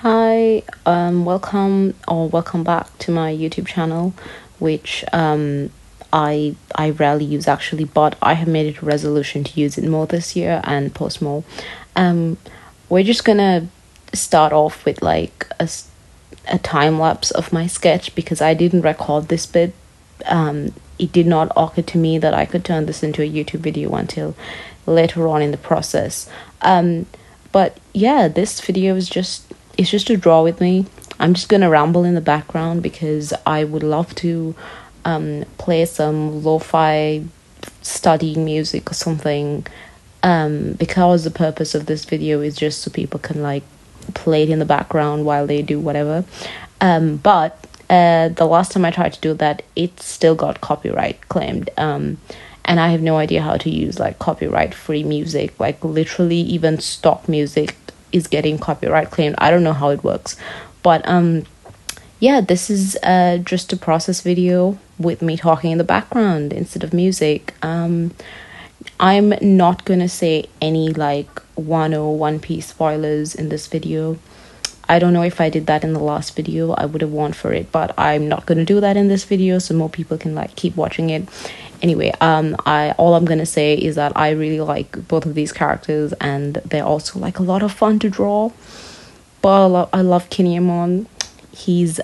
Hi, welcome back to my YouTube channel, which I rarely use actually, but I have made it a resolution to use it more this year and post more. Um, we're just gonna start off with like a time lapse of my sketch because I didn't record this bit. It did not occur to me that I could turn this into a YouTube video until later on in the process. But yeah, this video is just it's just a draw with me. I'm just gonna ramble in the background because I would love to play some lo-fi studying music or something. Because the purpose of this video is just so people can like play it in the background while they do whatever. But the last time I tried to do that, it still got copyright claimed. And I have no idea how to use like copyright free music. Like literally even stock music is getting copyright claimed. I don't know how it works. But yeah, this is just a process video with me talking in the background instead of music. I'm not gonna say any like Wano One Piece spoilers in this video. I don't know if I did that in the last video. I would have won for it, but I'm not gonna do that in this video so more people can like keep watching it. Anyway, all I'm gonna say is that I really like both of these characters and they're also like a lot of fun to draw. But I love Kinemon. He's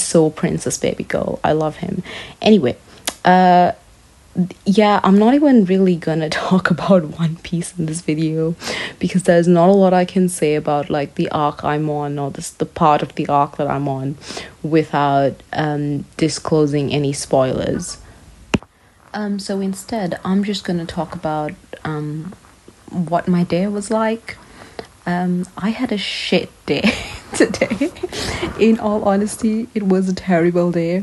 so Princess Baby Girl. I love him. Anyway, yeah, I'm not even really gonna talk about One Piece in this video because there's not a lot I can say about like the arc I'm on or the part of the arc that I'm on without disclosing any spoilers. So instead, I'm just gonna talk about what my day was like. I had a shit day today. In all honesty, it was a terrible day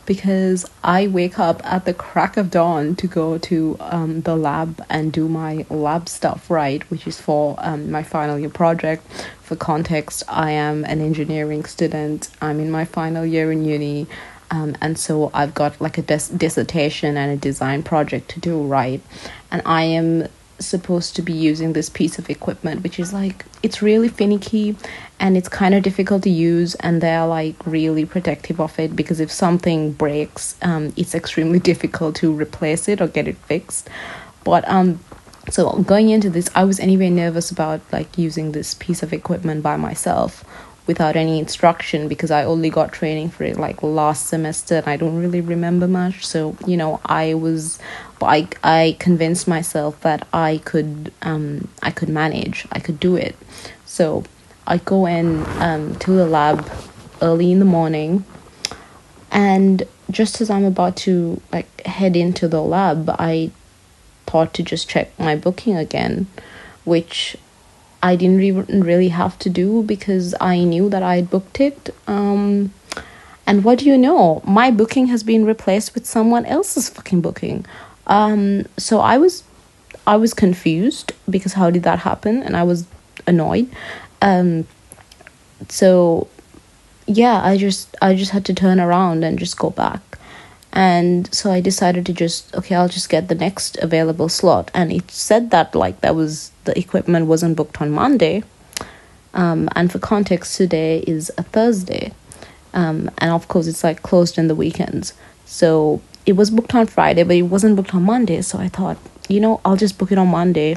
because I wake up at the crack of dawn to go to the lab and do my lab stuff, right, which is for my final year project. For context, I am an engineering student. I'm in my final year in uni. And so I've got like a dissertation and a design project to do, right? And I am supposed to be using this piece of equipment, which is like, it's really finicky and it's kind of difficult to use, and they're like really protective of it because if something breaks, it's extremely difficult to replace it or get it fixed. But so going into this, I was anyway nervous about like using this piece of equipment by myself without any instruction because I only got training for it like last semester and I don't really remember much. So, you know, I convinced myself that I could manage, I could do it. So I go in to the lab early in the morning, and just as I'm about to like head into the lab, I thought to just check my booking again, which I didn't even really have to do because I knew that I had booked it. And what do you know? My booking has been replaced with someone else's fucking booking. So I was confused because how did that happen? And I was annoyed. So yeah, I just had to turn around and just go back. And so I decided to I'll just get the next available slot. And it said that like the equipment wasn't booked on Monday. And for context, today is a Thursday. And of course it's like closed in the weekends. So it was booked on Friday, but it wasn't booked on Monday. So I thought, you know, I'll just book it on Monday.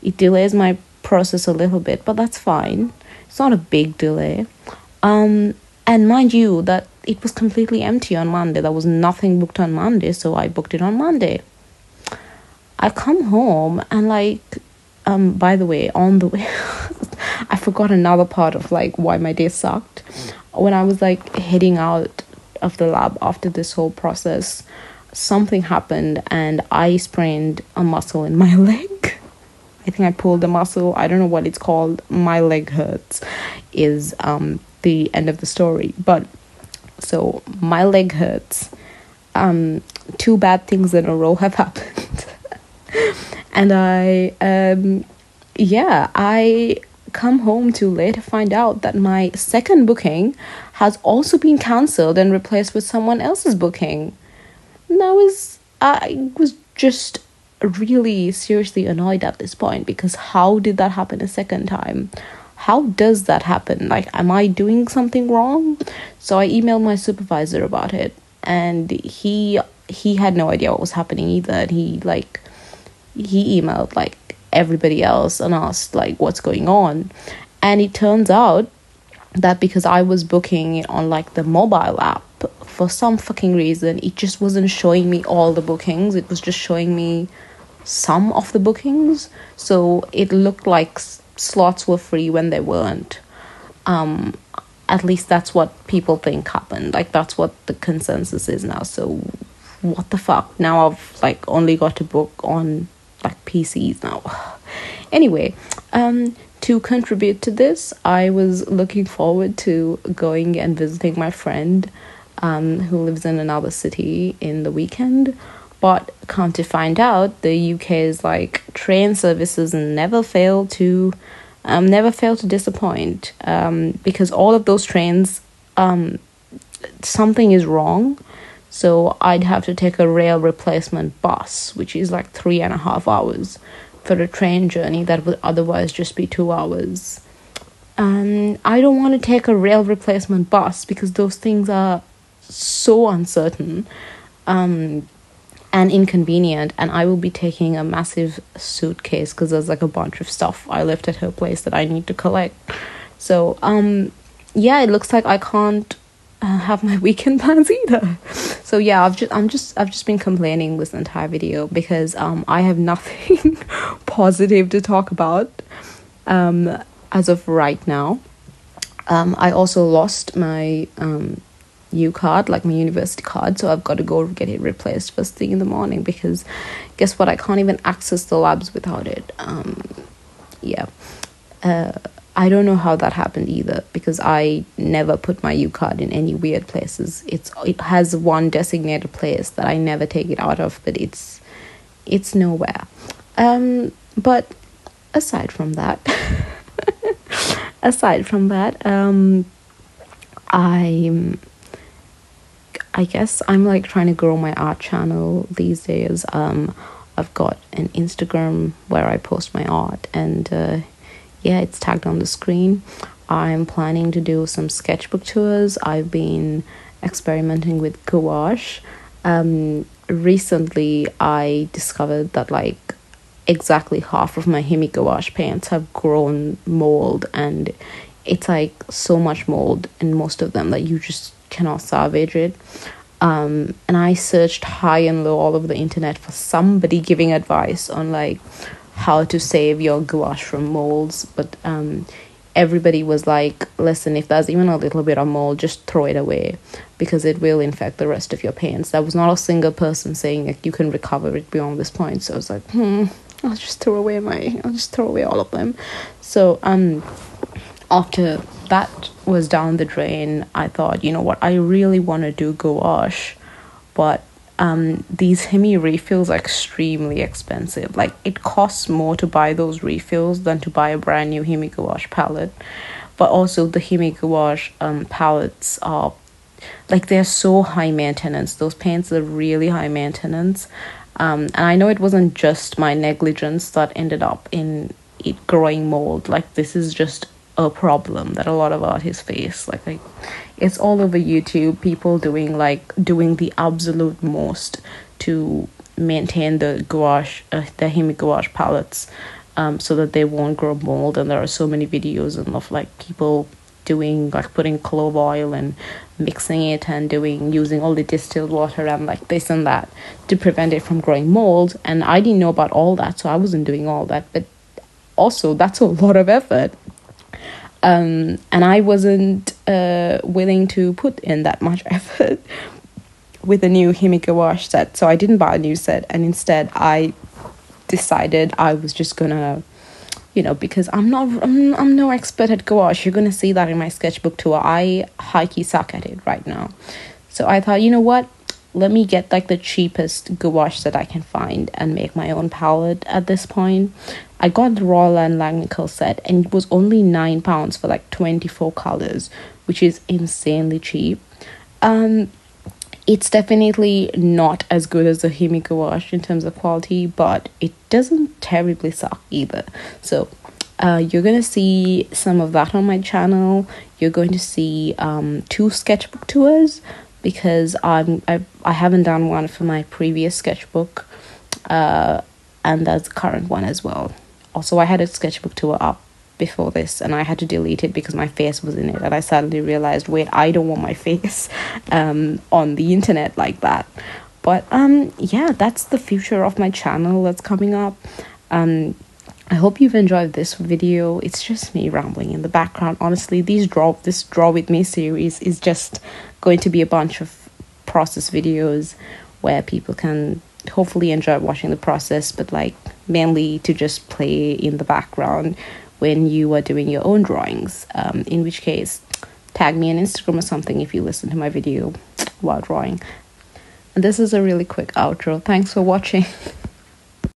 It delays my process a little bit, but that's fine. It's not a big delay. And mind you, that it was completely empty on Monday. There was nothing booked on Monday, so I booked it on Monday. I come home and like, by the way, on the way, I forgot another part of like why my day sucked. When I was like heading out of the lab after this whole process, something happened and I sprained a muscle in my leg. I think I pulled a muscle. I don't know what it's called. My leg hurts is the end of the story. But so my leg hurts. Two bad things in a row have happened. And I come home too late to find out that my second booking has also been cancelled and replaced with someone else's booking. And I was just really seriously annoyed at this point because how did that happen a second time? how does that happen? Like, am I doing something wrong? So I emailed my supervisor about it, and he had no idea what was happening either. And he emailed like everybody else and asked like what's going on. And it turns out that because I was booking it on like the mobile app, for some fucking reason it just wasn't showing me all the bookings. It was just showing me some of the bookings. So it looked like slots were free when they weren't. At least that's what people think happened. Like, that's what the consensus is now. So what the fuck? Now I've like only got to book on like PCs now. Anyway, to contribute to this, I was looking forward to going and visiting my friend who lives in another city in the weekend. But come to find out, the UK's like train services never fail to disappoint, because all of those trains, something is wrong. So I'd have to take a rail replacement bus, which is like 3.5 hours for a train journey that would otherwise just be 2 hours. I don't want to take a rail replacement bus because those things are so uncertain and inconvenient, and I will be taking a massive suitcase because there's like a bunch of stuff I left at her place that I need to collect. So yeah, it looks like I can't have my weekend plans either. So yeah, I've just been complaining this entire video because I have nothing positive to talk about as of right now. I also lost my U card, like my university card, so I've got to go get it replaced first thing in the morning, because guess what, I can't even access the labs without it. I don't know how that happened either, because I never put my U card in any weird places. It has one designated place that I never take it out of, but it's nowhere. But aside from that I guess I'm like trying to grow my art channel these days. I've got an Instagram where I post my art, and yeah, it's tagged on the screen. I'm planning to do some sketchbook tours. I've been experimenting with gouache. Recently I discovered that like exactly half of my Himi gouache paints have grown mold, and it's like so much mold in most of them that you just cannot salvage it. And I searched high and low all over the internet for somebody giving advice on like how to save your gouache from molds, but everybody was like, listen, if there's even a little bit of mold, just throw it away because it will infect the rest of your paints. There was not a single person saying like you can recover it beyond this point. So I was like, I'll just throw away all of them. So after that was down the drain, I thought, you know what, I really want to do gouache, but these Himi refills are extremely expensive. Like, it costs more to buy those refills than to buy a brand new Himi gouache palette. But also the Himi gouache palettes are like, they're so high maintenance. Those paints are really high maintenance. And I know it wasn't just my negligence that ended up in it growing mold. Like, this is just a problem that a lot of artists face. Like it's all over YouTube, people doing the absolute most to maintain the gouache, the Himi gouache palettes, so that they won't grow mold. And there are so many videos of like people doing like putting clove oil and mixing it and using all the distilled water and like this and that to prevent it from growing mold. And I didn't know about all that, so I wasn't doing all that. But also, that's a lot of effort. And I wasn't willing to put in that much effort with a new Himi gouache set, so I didn't buy a new set, and instead I decided I was just gonna, because I'm no expert at gouache. You're gonna see that in my sketchbook tour. I high-key suck at it right now. So I thought, you know what? Let me get like the cheapest gouache that I can find and make my own palette at this point. I got the Royal and Langnickel set, and it was only £9 for like 24 colors, which is insanely cheap. It's definitely not as good as the Himi gouache in terms of quality, but it doesn't terribly suck either. So You're gonna see some of that on my channel. You're going to see 2 sketchbook tours, because I haven't done one for my previous sketchbook, and that's the current one as well. Also, I had a sketchbook tour up before this, and I had to delete it because my face was in it, and I suddenly realized, wait, I don't want my face on the internet like that. But yeah, that's the future of my channel that's coming up. I hope you've enjoyed this video. It's just me rambling in the background. Honestly, this Draw With Me series is just going to be a bunch of process videos where people can hopefully enjoy watching the process, but like mainly to just play in the background when you are doing your own drawings. In which case, tag me on Instagram or something if you listen to my video while drawing. And this is a really quick outro. Thanks for watching.